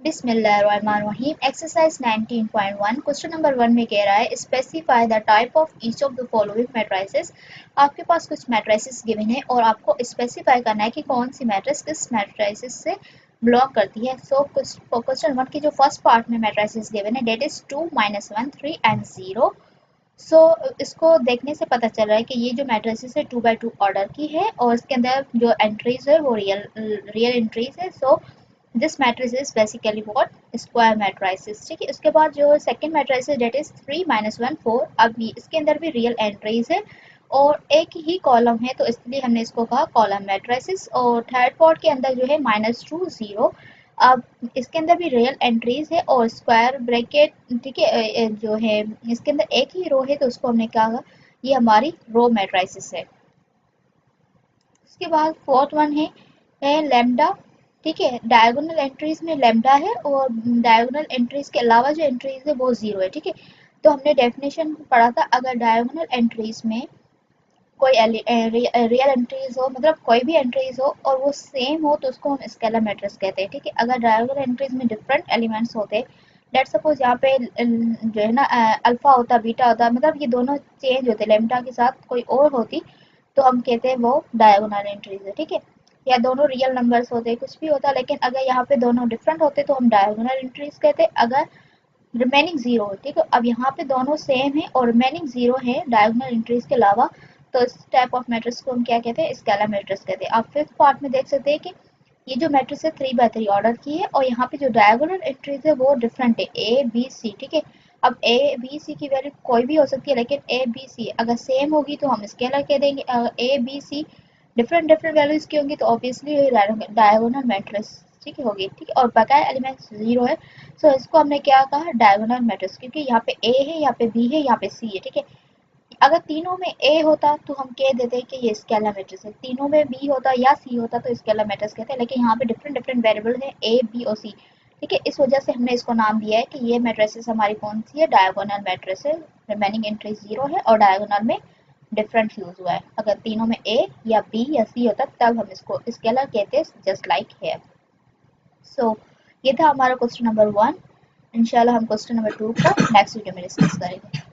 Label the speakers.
Speaker 1: बिस्मिल्लाहिर्रहमानिर्रहीम। Exercise 19.1 question number 1 में कह रहा है specify the type of each of the following matrices. आपके पास कुछ मैट्रिसेस गिवन है और आपको स्पेसिफाई करना है कि कौन सी मैट्रिक्स किस मैट्रिसेस से बिलोंग करती है। सो क्वेश्चन 1 की जो फर्स्ट पार्ट में मैट्रिसेस गिवन है डेट इज 2 -1 3 एंड 0। सो इसको देखने से पता चल रहा है कि ये जो मैट्रिसेस है 2x2 ऑर्डर की है और इसके अंदर जो एंट्रीज है वो रियल एंट्रीज है। So this matrix is basically what square matrices. ठीक है, उसके बाद जो सेकंड मैट्रिक्स है डेट इज 3 -1 4। अब इसके अंदर भी रियल एंट्रीज है और एक ही कॉलम है तो इसलिए हमने इसको कहा कॉलम मैट्रिसेस। और थर्ड पार्ट के अंदर जो है -2 0। अब इसके अंदर भी रियल एंट्रीज है और स्क्वायर ब्रैकेट, ठीक है, जो है इसके अंदर एक ही रो है तो उसको हमने कहा ये हमारी रो मैट्रिसेस है। उसके बाद फोर्थ वन है लैम्डा। ठीक है, डायगोनल एंट्रीज में लैम्डा है और डायगोनल एंट्रीज के अलावा जो एंट्रीज है वो 0 है। ठीक है, तो हमने डेफिनेशन पढ़ा था अगर डायगोनल एंट्रीज में कोई रियल एंट्रीज हो, मतलब कोई भी एंट्रीज हो और वो सेम हो तो उसको हम स्केलर मैट्रिक्स कहते हैं। ठीक है, अगर डायगोनल एंट्रीज में डिफरेंट एलिमेंट्स होते, लेट्स सपोज यहाँ पे जो है ना अल्फा होता बीटा होता, मतलब ये दोनों चेंज होते, लैम्डा के साथ कोई और होती तो हम कहते हैं वो डायगोनल एंट्रीज है। ठीक है, या दोनों रियल नंबर्स होते कुछ भी होता, लेकिन अगर यहाँ पे दोनों डिफरेंट होते तो हम डायगोनल एंट्रीज कहते। अगर रिमेनिंग जीरो है, ठीक है, अब यहाँ पे दोनों सेम है और रिमेनिंग जीरो है डायगोनल एंट्रीज के अलावा तो इस टाइप ऑफ मैट्रिक्स को हम क्या कहते हैं स्केलर मैट्रिक्स कहते हैं। आप फिफ्थ पार्ट में देख सकते हैं कि ये जो मैट्रिक्स है 3x3 ऑर्डर की है और यहाँ पे जो डायगोनल एंट्रीज है वो डिफरेंट है ए बी सी। ठीक है, अब ए बी सी की वैल्यू कोई भी हो सकती है लेकिन ए बी सी अगर सेम होगी तो हम स्केलर कह देंगे। अगर A B C different different values की होंगी तो ऑब्वियसली डायगोनल मैट्रिक्स ठीक है होगी। ठीक है, और बकाया एलिमेंट्स जीरो है सो इसको हमने क्या कहा डायगोनल मैट्रिक्स, क्योंकि यहाँ पे ए है यहाँ पे बी है यहाँ पे सी है। ठीक है, अगर तीनों में ए होता तो हम कह देते कि ये स्केलर मैट्रिक्स है, तीनों में बी होता या सी होता तो स्केलर मैट्रिक्स कहते हैं, लेकिन यहाँ पे डिफरेंट डिफरेंट वेरिएबल है ए बी और सी। ठीक है, इस वजह से हमने इसको नाम दिया है कि ये मैट्रिसेस हमारी कौन सी है डायगोनल मैट्रिक्स है। रिमेनिंग एंट्री जीरो है और डायगोनल में डिफरेंट यूज हुआ है। अगर तीनों में ए या बी या सी होता तब हम इसको स्केलर कहते हैं, जस्ट लाइक हेयर। सो ये था हमारा क्वेश्चन नंबर 1। इंशाल्लाह हम क्वेश्चन नंबर 2 को नेक्स्ट वीडियो में डिस्कस करेंगे।